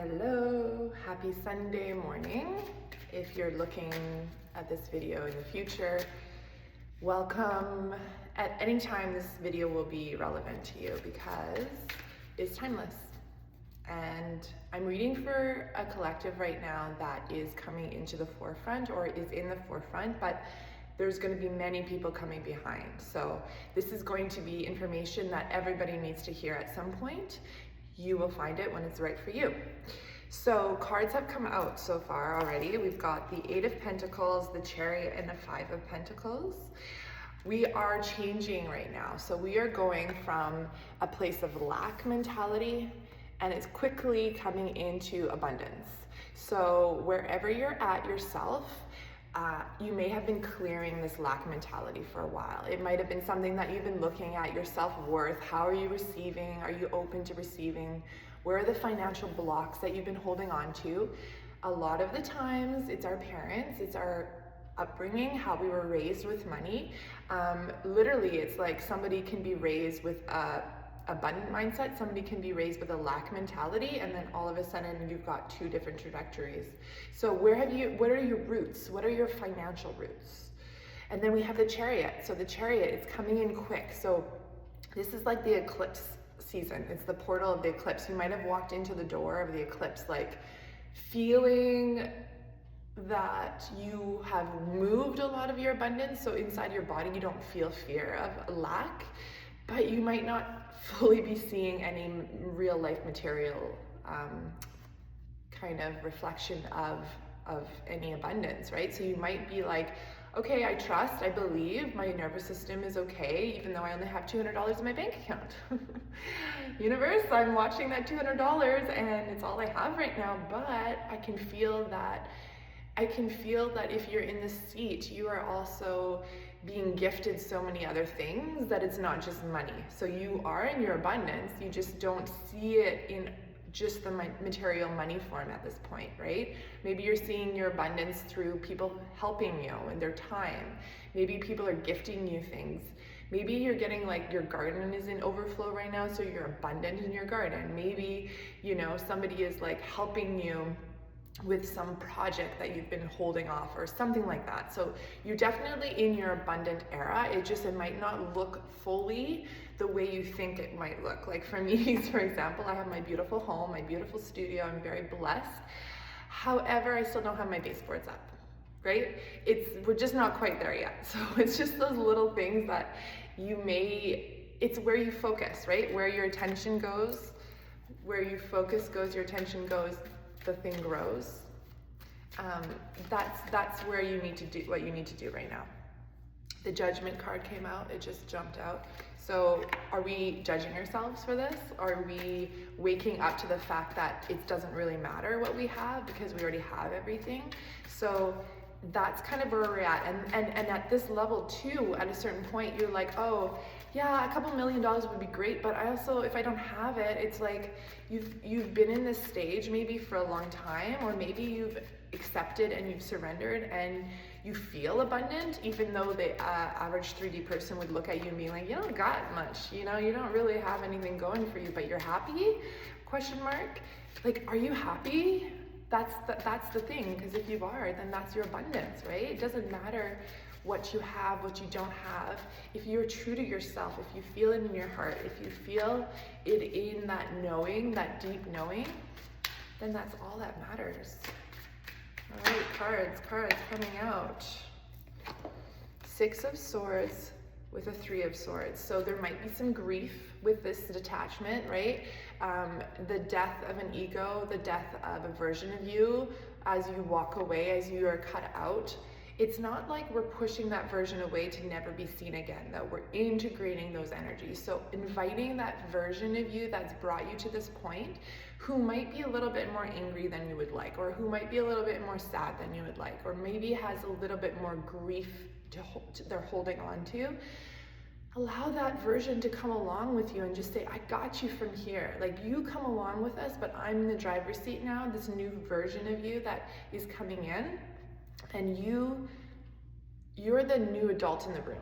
Hello, happy Sunday morning. If you're looking at this video in the future, welcome. At any time this video will be relevant to you because it's timeless. And I'm reading for a collective right now that is coming into the forefront or is in the forefront, but there's going to be many people coming behind. So this is going to be information that everybody needs to hear at some point. You will find it when it's right for you. So cards have come out so far already. We've got the Eight of Pentacles, the Chariot, and the Five of Pentacles. We are changing right now. So we are going from a place of lack mentality, and it's quickly coming into abundance. So wherever you're at yourself, you may have been clearing this lack mentality for a while. It might have been something that you've been looking at, your self-worth. How are you receiving? Are you open to receiving? Where are the financial blocks that you've been holding on to? A lot of the times it's our parents, it's our upbringing, how we were raised with money. Literally, it's like somebody can be raised with abundant mindset, somebody can be raised with a lack mentality, and then all of a sudden you've got two different trajectories. So what are your roots? What are your financial roots? And then we have the Chariot. So the Chariot is coming in quick. So this is like the eclipse season. It's the portal of the eclipse. You might have walked into the door of the eclipse like feeling that you have moved a lot of your abundance. So inside your body you don't feel fear of lack, but you might not fully be seeing any real life material kind of reflection of any abundance, right? So you might be like, okay, I trust, I believe, my nervous system is okay, even though I only have $200 in my bank account. Universe, I'm watching that $200 and it's all I have right now, but I can feel that if you're in this seat, you are also being gifted so many other things that it's not just money. So you are in your abundance, you just don't see it in just the material money form at this point, right? Maybe you're seeing your abundance through people helping you and their time. Maybe people are gifting you things. Maybe you're getting like your garden is in overflow right now, so you're abundant in your garden. Maybe, somebody is like helping you with some project that you've been holding off or something like that. So you're definitely in your abundant era. It might not look fully the way you think it might look. Like for me, for example, I have my beautiful home, my beautiful studio. I'm very blessed. However, I still don't have my baseboards up, right? We're just not quite there yet. So it's just those little things that it's where you focus, right? Where your attention goes, where you focus goes, your attention goes, the thing grows. That's where you need to do what you need to do right now. The Judgment card came out, it just jumped out. So are we judging ourselves for this? Are we waking up to the fact that it doesn't really matter what we have because we already have everything? So that's kind of where we're at. And at this level too, at a certain point, you're like, oh, yeah, a couple $1 million would be great, but I also, if I don't have it, it's like you've been in this stage maybe for a long time, or maybe you've accepted and you've surrendered and you feel abundant, even though the average 3D person would look at you and be like, you don't got much, you don't really have anything going for you, but you're happy? Question mark. Like, are you happy? That's the thing, because if you are, then that's your abundance, right? It doesn't matter what you have, what you don't have. If you're true to yourself, if you feel it in your heart, if you feel it in that knowing, that deep knowing, then that's all that matters. All right, cards coming out. Six of Swords with a Three of Swords. So there might be some grief with this detachment, right? The death of an ego, the death of a version of you as you walk away, as you are cut out. It's not like we're pushing that version away to never be seen again, though. We're integrating those energies. So inviting that version of you that's brought you to this point, who might be a little bit more angry than you would like, or who might be a little bit more sad than you would like, or maybe has a little bit more grief they're holding on to. Allow that version to come along with you and just say, I got you from here. Like, you come along with us, but I'm in the driver's seat now, this new version of you that is coming in. And you're the new adult in the room.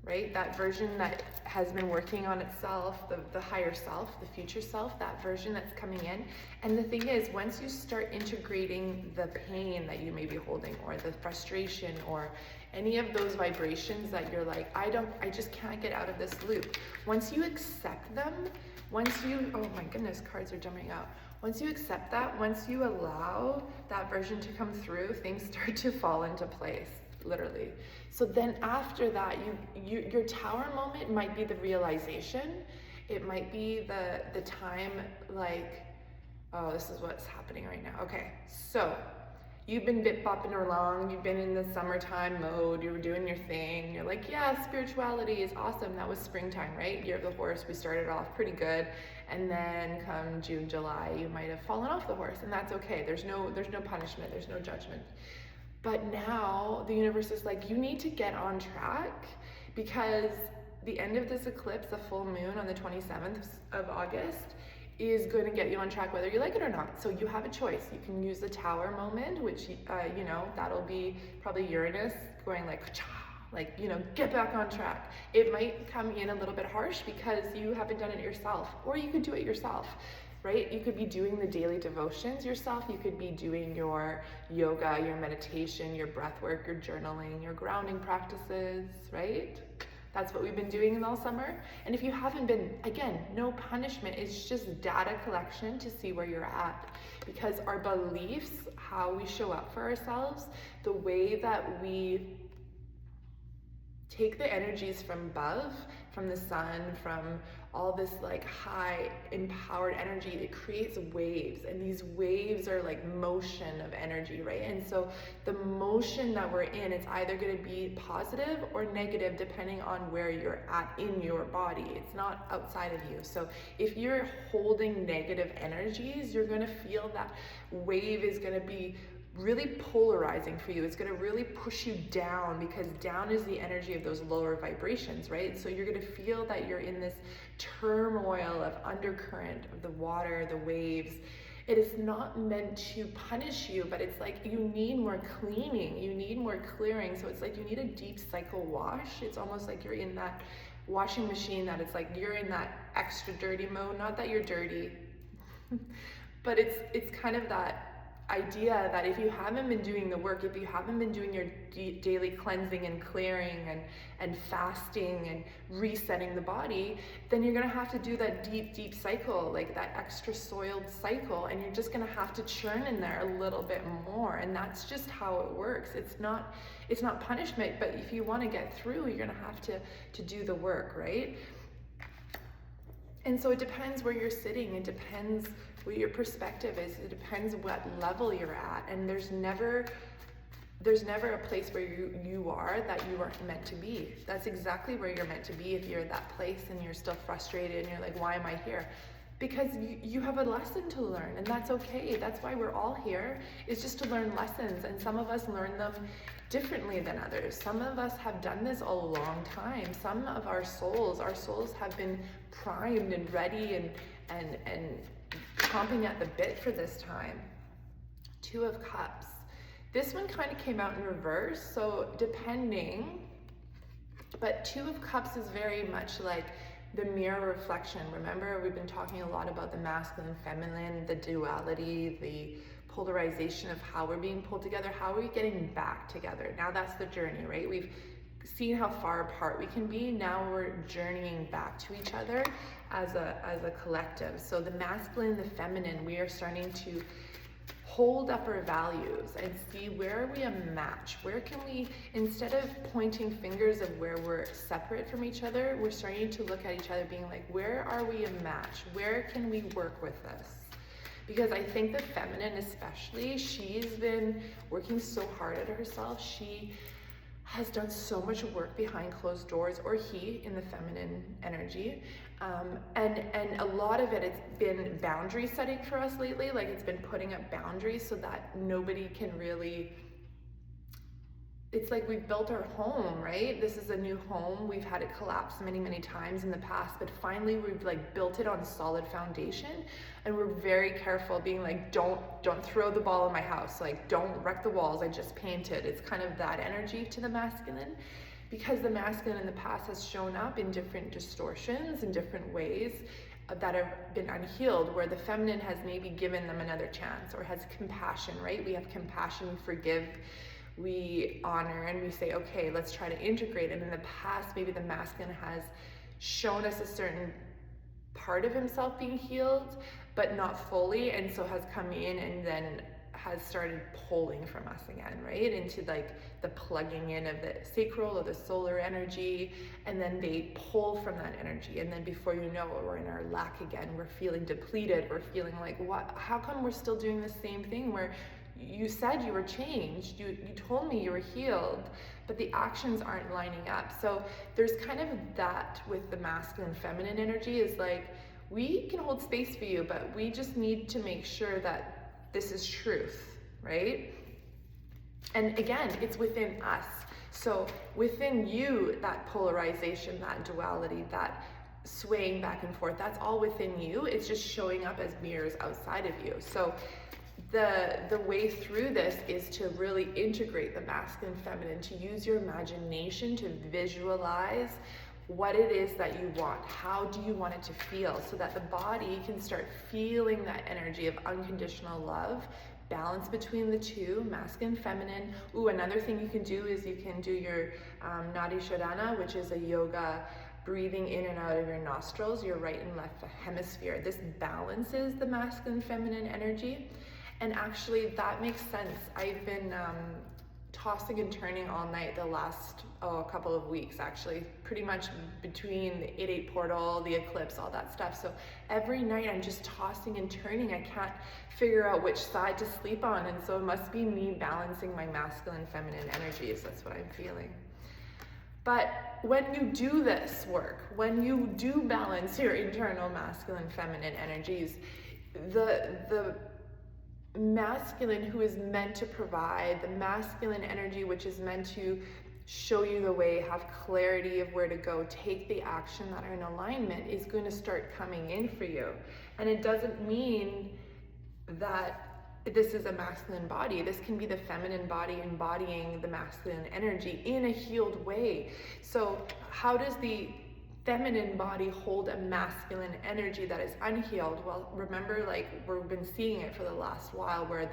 right? That version that has been working on itself, the higher self, the future self, that version that's coming in. And the thing is, once you start integrating the pain that you may be holding, or the frustration, or any of those vibrations that you're like, I just can't get out of this loop. Once you accept them, oh my goodness, cards are jumping out. Once you accept that, once you allow that version to come through, things start to fall into place. Literally. So then after that, your tower moment might be the realization. It might be the time like, oh, this is what's happening right now. Okay, so you've been bit bopping along, you've been in the summertime mode, you're doing your thing, you're like, yeah, spirituality is awesome. That was springtime, right? Year of the horse, we started off pretty good. And then come June, July, you might have fallen off the horse, and that's okay. There's no punishment, there's no judgment. But now the universe is like, you need to get on track, because the end of this eclipse, the full moon on the 27th of August, is going to get you on track whether you like it or not. So you have a choice. You can use the tower moment, which, you know, that'll be probably Uranus going like, you know, get back on track. It might come in a little bit harsh because you haven't done it yourself, or you could do it yourself. Right? You could be doing the daily devotions yourself. You could be doing your yoga, your meditation, your breath work, your journaling, your grounding practices, right? That's what we've been doing in all summer. And if you haven't been, again, no punishment. It's just data collection to see where you're at. Because our beliefs, how we show up for ourselves, the way that we take the energies from above, from the sun, from all this like high empowered energy, it creates waves, and these waves are like motion of energy, right? And so the motion that we're in, it's either going to be positive or negative depending on where you're at in your body. It's not outside of you. So if you're holding negative energies, you're going to feel that wave is going to be really polarizing for you. It's going to really push you down, because down is the energy of those lower vibrations, right? So you're going to feel that you're in this turmoil of undercurrent of the water, the waves. It is not meant to punish you, but it's like you need more cleaning, you need more clearing. So it's like you need a deep cycle wash. It's almost like you're in that washing machine, that it's like you're in that extra dirty mode. Not that you're dirty, but it's kind of that idea that if you haven't been doing the work, if you haven't been doing your daily cleansing and clearing and fasting and resetting the body, then you're going to have to do that deep cycle, like that extra soiled cycle, and you're just going to have to churn in there a little bit more. And that's just how it works. It's not punishment, but if you want to get through, you're going to have to do the work, right? And so it depends where you're sitting. It depends what your perspective is. It depends what level you're at. And there's never a place where you are that you aren't meant to be. That's exactly where you're meant to be. If you're at that place and you're still frustrated and you're like, why am I here? Because you have a lesson to learn, and that's okay. That's why we're all here, is just to learn lessons. And some of us learn them differently than others. Some of us have done this a long time. Some of our souls have been primed and ready and chomping at the bit for this time. Two of Cups. This one kind of came out in reverse, so depending, but Two of Cups is very much like the mirror reflection. Remember, we've been talking a lot about the masculine, feminine, the duality, the polarization of how we're being pulled together. How are we getting back together? Now that's the journey, right? We've seen how far apart we can be. Now we're journeying back to each other as a collective. So the masculine, the feminine, we are starting to hold up our values and see where are we a match. Where can we, instead of pointing fingers of where we're separate from each other, we're starting to look at each other being like, where are we a match? Where can we work with this? Because I think the feminine especially, she's been working so hard at herself. She has done so much work behind closed doors, or he in the feminine energy. And a lot of it, it's been boundary setting for us lately. Like, it's been putting up boundaries so that nobody can really, it's like we've built our home, right? This is a new home. We've had it collapse many times in the past, but finally we've like built it on solid foundation. And we're very careful being like, don't throw the ball in my house. Like, don't wreck the walls. I just painted. It's kind of that energy to the masculine. because the masculine in the past has shown up in different distortions, in different ways that have been unhealed, where the feminine has maybe given them another chance or has compassion, right? We have compassion, we forgive, we honor, and we say, okay, let's try to integrate. And in the past, maybe the masculine has shown us a certain part of himself being healed, but not fully, and so has come in and then has started pulling from us again, right? Into like the plugging in of the sacral or the solar energy, and then they pull from that energy, and then before you know it, we're in our lack again. We're feeling depleted. We're feeling like, what? How come we're still doing the same thing where you said you were changed, you told me you were healed, but the actions aren't lining up? So there's kind of that with the masculine feminine energy, is like, we can hold space for you, but we just need to make sure that this is truth, right? And again, it's within us. So within you, that polarization, that duality, that swaying back and forth, that's all within you. It's just showing up as mirrors outside of you. So the way through this is to really integrate the masculine feminine, to use your imagination to visualize what it is that you want. How do you want it to feel, so that the body can start feeling that energy of unconditional love, balance between the two, masculine, feminine. Ooh, another thing you can do is you can do your Nadi Shodhana, which is a yoga breathing in and out of your nostrils, your right and left hemisphere. This balances the masculine, feminine energy. And actually that makes sense. I've been tossing and turning all night the last couple of weeks, actually, pretty much between the 8-8 portal, the eclipse, all that stuff. So every night I'm just tossing and turning. I can't figure out which side to sleep on, and so it must be me balancing my masculine, feminine energies. That's what I'm feeling. But when you do this work, when you do balance your internal masculine, feminine energies, the masculine who is meant to provide, the masculine energy which is meant to show you the way, have clarity of where to go, take the action that are in alignment, is going to start coming in for you. And it doesn't mean that this is a masculine body. This can be the feminine body embodying the masculine energy in a healed way. So how does the feminine body hold a masculine energy that is unhealed? Well, remember, like, we've been seeing it for the last while, where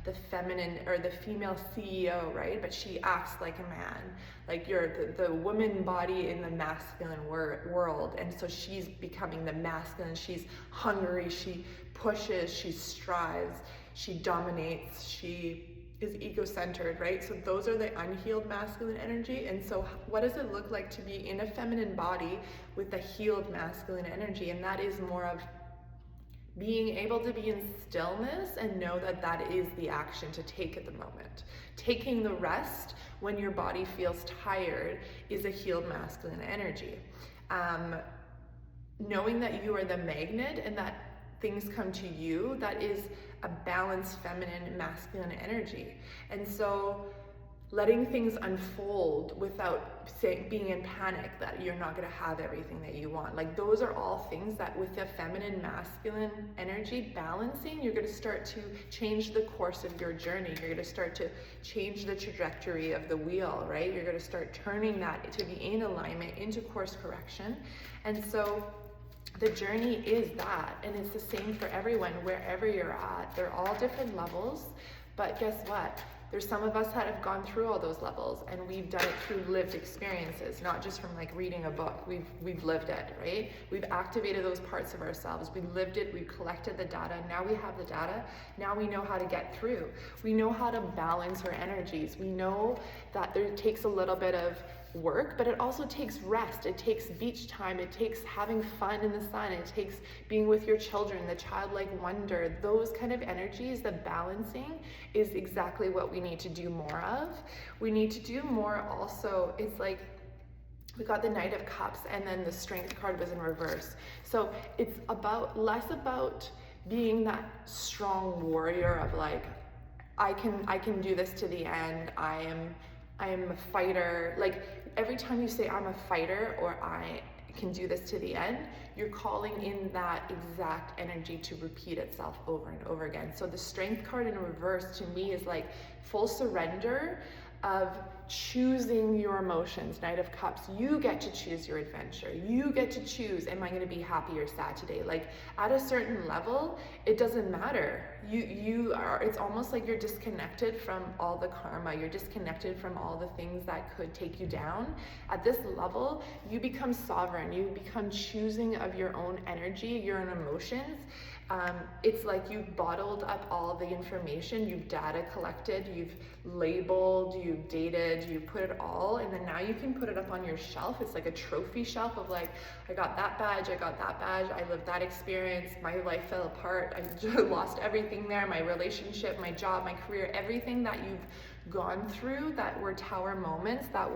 the feminine, or the female CEO, right, but she acts like a man, like you're the woman body in the masculine world, and so she's becoming the masculine. She's hungry, she pushes, she strives, she dominates, she is ego-centered, right? So those are the unhealed masculine energy. And so what does it look like to be in a feminine body with a healed masculine energy? And that is more of being able to be in stillness and know that that is the action to take at the moment. Taking the rest when your body feels tired is a healed masculine energy. Knowing that you are the magnet and that things come to you, that is a balanced feminine, masculine energy. And so letting things unfold without being in panic that you're not going to have everything that you want. Like, those are all things that with the feminine, masculine energy balancing, you're going to start to change the course of your journey. You're going to start to change the trajectory of the wheel, right? You're going to start turning that to be in alignment, into course correction. And so the journey is that, and it's the same for everyone, wherever you're at. They're all different levels, but guess what? There's some of us that have gone through all those levels, and we've done it through lived experiences, not just from like reading a book. We've lived it, right? We've activated those parts of ourselves. We lived it, we collected the data. Now we have the data. Now we know how to get through. We know how to balance our energies. We know that there takes a little bit of work, but it also takes rest. It takes beach time. It takes having fun in the sun. It takes being with your children, the childlike wonder. Those kind of energies, the balancing, is exactly what we need to do more of. We need to do more also. It's like we got the Knight of Cups, and then the Strength card was in reverse. So it's less about being that strong warrior of like, I can do this to the end. I am a fighter. Like, every time you say I'm a fighter or I can do this to the end, you're calling in that exact energy to repeat itself over and over again. So the Strength card in reverse to me is like full surrender, of choosing your emotions. Knight of Cups, you get to choose your adventure. You get to choose, am I going to be happy or sad today? Like at a certain level, it doesn't matter. You are, it's almost like you're disconnected from all the karma. You're disconnected from all the things that could take you down. At this level, you become sovereign. You become choosing of your own energy, your own emotions. It's like you've bottled up all the information, you've data collected, you've labeled, you've dated, you've put it all, and then now you can put it up on your shelf. It's like a trophy shelf of like, I got that badge, I lived that experience, my life fell apart, I lost everything there, my relationship, my job, my career, everything that you've gone through that were tower moments, that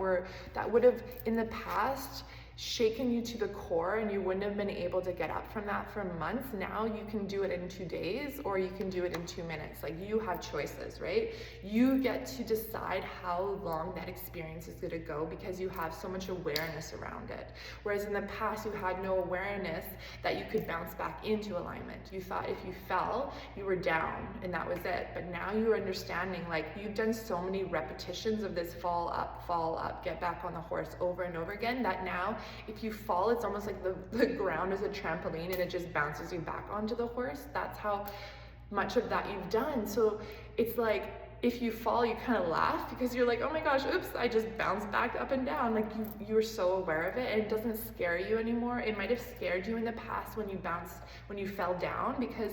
would have in the past shaken you to the core and you wouldn't have been able to get up from that for months. Now you can do it in 2 days or you can do it in 2 minutes. Like you have choices, right? You get to decide how long that experience is going to go because you have so much awareness around it. Whereas in the past you had no awareness that you could bounce back into alignment. You thought if you fell, you were down and that was it. But now you're understanding, like you've done so many repetitions of this fall up, get back on the horse over and over again, that now if you fall, it's almost like the ground is a trampoline and it just bounces you back onto the horse. That's how much of that you've done. So it's like, if you fall, you kind of laugh because you're like, oh my gosh, oops, I just bounced back up and down. Like you're so aware of it and it doesn't scare you anymore. It might have scared you in the past when you fell down, because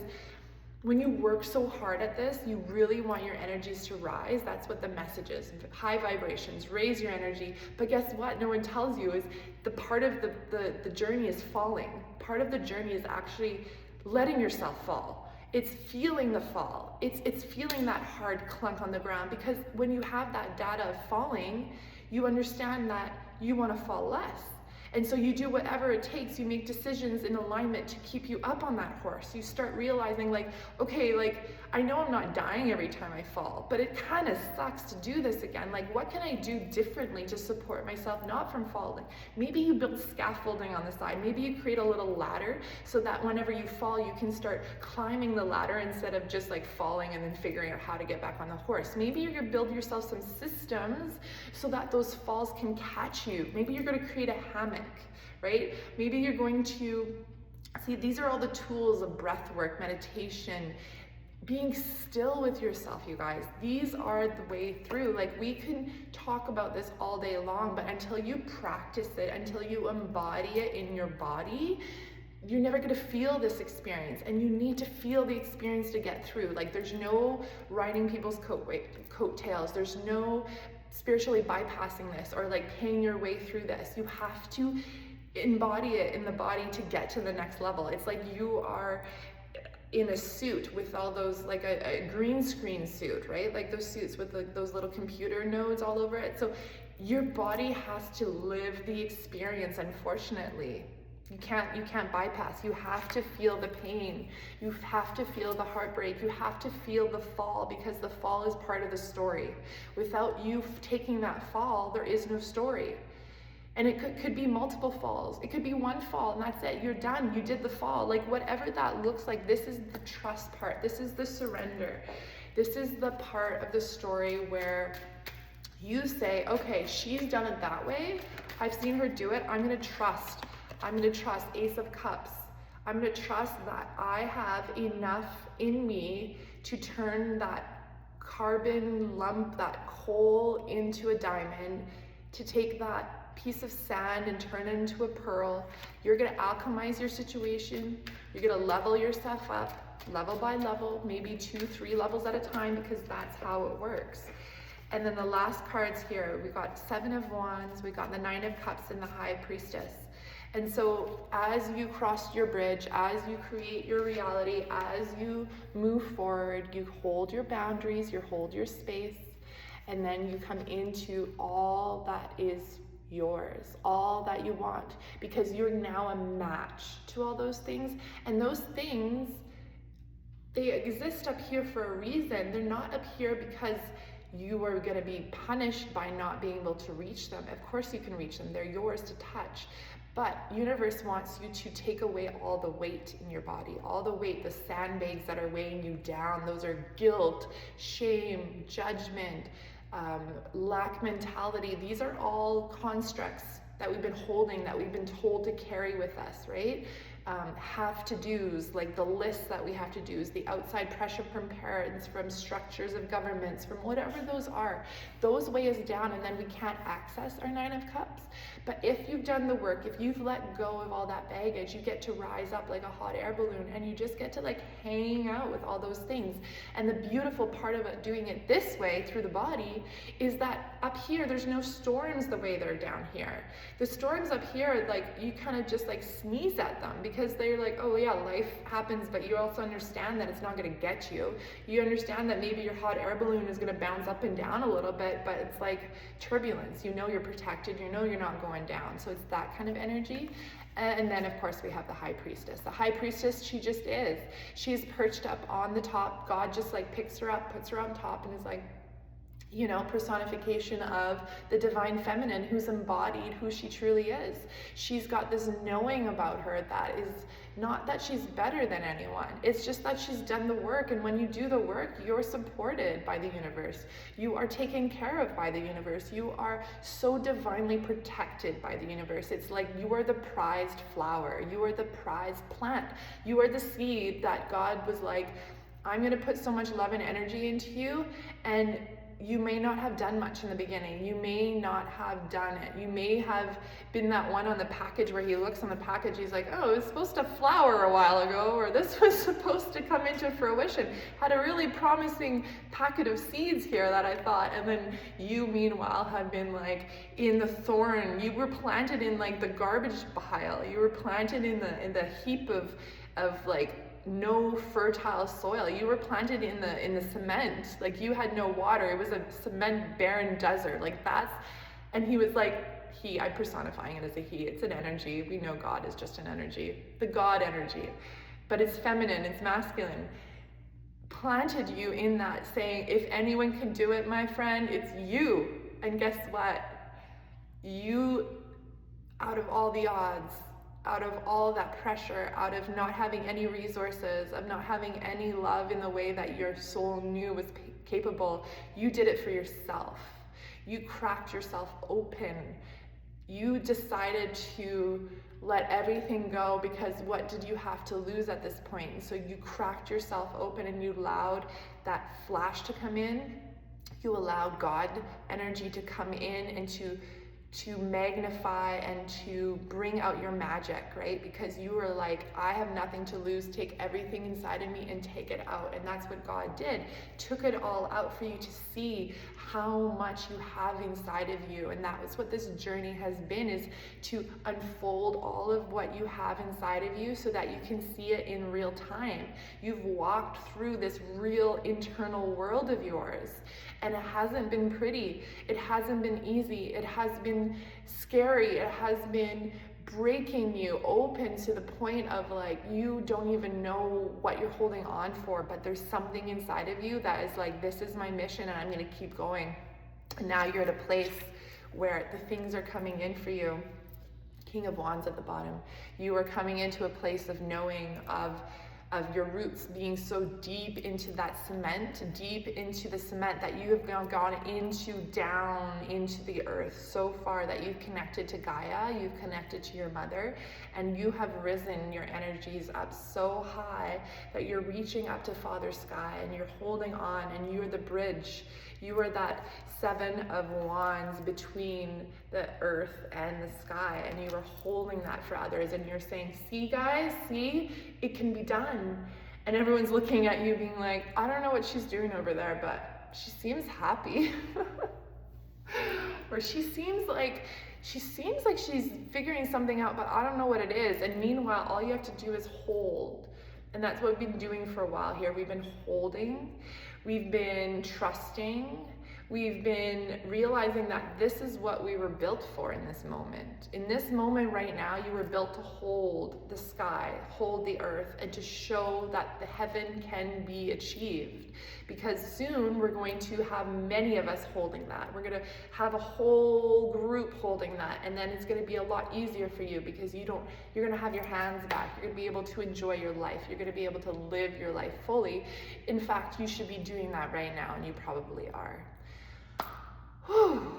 when you work so hard at this, you really want your energies to rise. That's what the message is. High vibrations, raise your energy. But guess what? No one tells you is the part of the journey is falling. Part of the journey is actually letting yourself fall. It's feeling the fall. It's feeling that hard clunk on the ground, because when you have that data of falling, you understand that you want to fall less. And so you do whatever it takes. You make decisions in alignment to keep you up on that horse. You start realizing like, okay, like I know I'm not dying every time I fall, but it kind of sucks to do this again. Like what can I do differently to support myself not from falling? Maybe you build scaffolding on the side. Maybe you create a little ladder so that whenever you fall, you can start climbing the ladder instead of just like falling and then figuring out how to get back on the horse. Maybe you're gonna build yourself some systems so that those falls can catch you. Maybe you're gonna create a hammock, right? Maybe you're going to see, these are all the tools of breath work, meditation, being still with yourself, you guys. These are the way through. Like we can talk about this all day long, but until you practice it, until you embody it in your body, you're never going to feel this experience, and you need to feel the experience to get through. Like there's no riding people's coattails. There's no spiritually bypassing this or like paying your way through this. You have to embody it in the body to get to the next level. It's like you are in a suit with all those, like a green screen suit, right? Like those suits with like those little computer nodes all over it. So your body has to live the experience, unfortunately. You can't bypass. You have to feel the pain. You have to feel the heartbreak. You have to feel the fall, because the fall is part of the story. Without you taking that fall, there is no story. And it could be multiple falls. It could be one fall and that's it. You're done. You did the fall. Like whatever that looks like, this is the trust part. This is the surrender. This is the part of the story where you say, okay, she's done it that way. I've seen her do it. I'm going to trust. I'm going to trust. Ace of Cups. I'm going to trust that I have enough in me to turn that carbon lump, that coal into a diamond, to take that piece of sand and turn it into a pearl. You're going to alchemize your situation. You're going to level yourself up, level by level, maybe 2-3 levels at a time, because that's how it works. And then the last cards here, we got 7 of Wands, we got the 9 of Cups and the High Priestess. And so as you cross your bridge, as you create your reality, as you move forward, you hold your boundaries, you hold your space, and then you come into all that is yours, all that you want, because you're now a match to all those things. And those things, they exist up here for a reason. They're not up here because you are going to be punished by not being able to reach them. Of course you can reach them. They're yours to touch. But universe wants you to take away all the weight in your body, all the weight, the sandbags that are weighing you down. Those are guilt, shame, judgment, lack mentality. These are all constructs that we've been holding, that we've been told to carry with us, right? Have to do's, like the lists that we have to do, the outside pressure from parents, from structures of governments, from whatever those are, those weigh us down, and then we can't access our 9 of Cups. But if you've done the work, if you've let go of all that baggage, you get to rise up like a hot air balloon, and you just get to like hang out with all those things. And the beautiful part about doing it this way through the body is that up here there's no storms the way they're down here. The storms up here, like you kind of just like sneeze at them, because they're like, oh yeah, life happens, but you also understand that it's not going to get you. You understand that maybe your hot air balloon is going to bounce up and down a little bit, but it's like turbulence. You know you're protected, you know you're not going down. So it's that kind of energy. And then of course we have the High Priestess. The High Priestess, she just is. She's perched up on the top. God just like picks her up, puts her on top, and is like, you know, personification of the divine feminine who's embodied who she truly is. She's got this knowing about her that is not that she's better than anyone. It's just that she's done the work, and when you do the work, you're supported by the universe. You are taken care of by the universe. You are so divinely protected by the universe. It's like you are the prized flower. You are the prized plant. You are the seed that God was like, I'm going to put so much love and energy into you, and you may not have done much in the beginning. You may not have done it. You may have been that one on the package where he looks on the package, he's like, oh, it was supposed to flower a while ago, or this was supposed to come into fruition. Had a really promising packet of seeds here that I thought, and then you meanwhile have been like in the thorn. You were planted in like the garbage pile. You were planted in the heap of like no fertile soil. You were planted in the cement. Like you had no water. It was a cement barren desert. Like that's, and he was like, I'm personifying it as a he. It's an energy. We know God is just an energy, the God energy, but it's feminine, it's masculine. Planted you in that, saying, if anyone can do it, my friend, it's you. And guess what? You, out of all the odds, out of all that pressure, out of not having any resources, of not having any love in the way that your soul knew was capable, you did it for yourself. You cracked yourself open. You decided to let everything go, because what did you have to lose at this point? And so you cracked yourself open, and you allowed that flash to come in. You allowed God energy to come in and to magnify and to bring out your magic, right? Because you were like, I have nothing to lose, take everything inside of me and take it out. And that's what God did. Took it all out for you to see how much you have inside of you. And that was what this journey has been, is to unfold all of what you have inside of you so that you can see it in real time. You've walked through this real internal world of yours, and it hasn't been pretty. It hasn't been easy. It has been scary. It has been breaking you open to the point of like, you don't even know what you're holding on for, but there's something inside of you that is like, this is my mission and I'm going to keep going. And now you're at a place where the things are coming in for you. King of Wands at the bottom. You are coming into a place of knowing, of your roots being so deep into that cement, deep into the cement that you have gone into, down into the earth so far that you've connected to Gaia, you've connected to your mother, and you have risen your energies up so high that you're reaching up to Father Sky, and you're holding on, and you're the bridge. You are that 7 of Wands between the earth and the sky, and you are holding that for others, and you're saying, see guys, see, it can be done. And everyone's looking at you being like, I don't know what she's doing over there, but she seems happy. Or she seems like she's figuring something out, but I don't know what it is. And meanwhile, all you have to do is hold. And that's what we've been doing for a while here. We've been holding, we've been trusting, we've been realizing that this is what we were built for in this moment. In this moment right now, you were built to hold the sky, hold the earth, and to show that the heaven can be achieved. Because soon we're going to have many of us holding that. We're going to have a whole group holding that, and then it's going to be a lot easier for you, because you're going to have your hands back. You're going to be able to enjoy your life. You're going to be able to live your life fully. In fact, you should be doing that right now, and you probably are. Whew.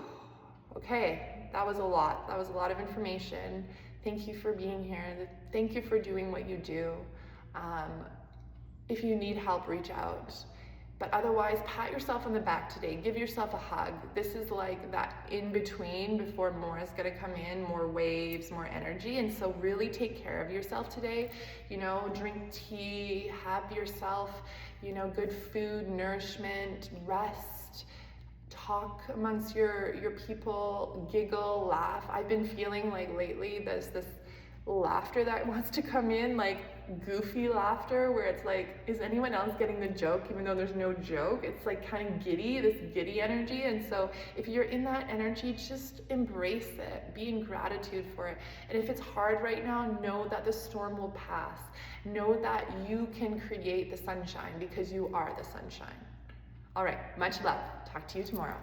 Okay, that was a lot. That was a lot of information. Thank you for being here. Thank you for doing what you do. If you need help, reach out. But otherwise, pat yourself on the back today. Give yourself a hug. This is like that in between before more is gonna come in, more waves, more energy. And so really take care of yourself today. You know, drink tea, have yourself, you know, good food, nourishment, rest, talk amongst your people, giggle, laugh. I've been feeling like lately there's this laughter that wants to come in, like goofy laughter, where it's like, is anyone else getting the joke even though there's no joke? It's like kind of giddy, this giddy energy. And so if you're in that energy, just embrace it, be in gratitude for it. And if it's hard right now, know that the storm will pass. Know that you can create the sunshine because you are the sunshine. All right, much love. Talk to you tomorrow.